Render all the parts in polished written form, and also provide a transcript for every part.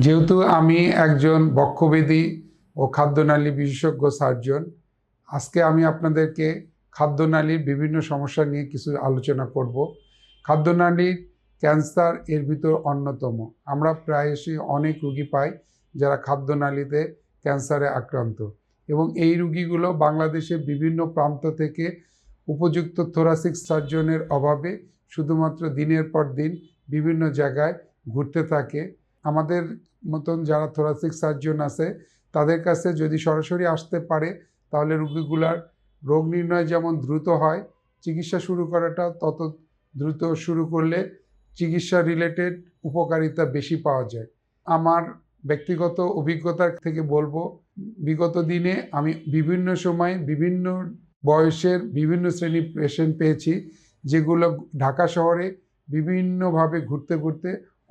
যেহেতু আমি একজন বক্ষব্যাধি ও খাদ্যনালী বিশেষজ্ঞ সার্জন, আজকে আমি আপনাদেরকে খাদ্যনালীর বিভিন্ন সমস্যা নিয়ে কিছু আলোচনা করব। খাদ্যনালীর ক্যান্সার এর ভিতর অন্যতম। আমরা প্রায়শই অনেক রোগী পাই যারা খাদ্যনালীতে ক্যান্সারে আক্রান্ত, এবং এই রোগীগুলো বাংলাদেশের বিভিন্ন প্রান্ত থেকে উপযুক্ত থোরাসিক সার্জনের অভাবে শুধুমাত্র দিনের পর দিন বিভিন্ন জায়গায় ঘুরতে থাকে। আমাদের মতন যারা থোরাসিক সার্জন আছে তাদের কাছে যদি সরাসরি আসতে পারে তাহলে রোগীগুলার রোগ নির্ণয় যেমন দ্রুত হয়, চিকিৎসা শুরু করাটা তত দ্রুত শুরু করলে চিকিৎসা রিলেটেড উপকারিতা বেশি পাওয়া যায়। আমার ব্যক্তিগত অভিজ্ঞতা থেকে বলবো, বিগত দিনে আমি বিভিন্ন সময় বিভিন্ন বয়সের বিভিন্ন শ্রেণীর পেশেন্ট পেয়েছি, যেগুলো ঢাকা শহরে বিভিন্নভাবে ঘুরতে ঘুরতে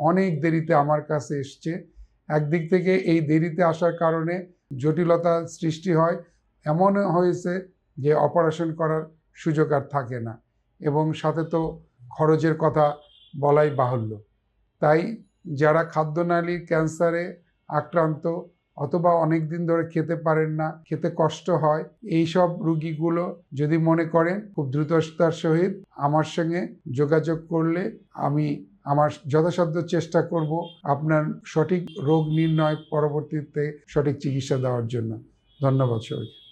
অনেক দেরিতে আমার কাছে এসছে। একদিক থেকে এই দেরিতে আসার কারণে জটিলতা সৃষ্টি হয়, এমন হয়েছে যে অপারেশন করার সুযোগ আর থাকে না, এবং সাথে তো খরচের কথা বলাই বাহুল্য। তাই যারা খাদ্যনালীর ক্যান্সারে আক্রান্ত অথবা অনেক দিন ধরে খেতে পারেন না, খেতে কষ্ট হয়, এই সব রোগীগুলো যদি মনে করেন খুব দ্রুততার সহিত আমার সঙ্গে যোগাযোগ করলে আমি আমার যথাসাধ্য চেষ্টা করব আপনার সঠিক রোগ নির্ণয় পরবর্তীতে সঠিক চিকিৎসা দেওয়ার জন্য। ধন্যবাদ সবাইকে।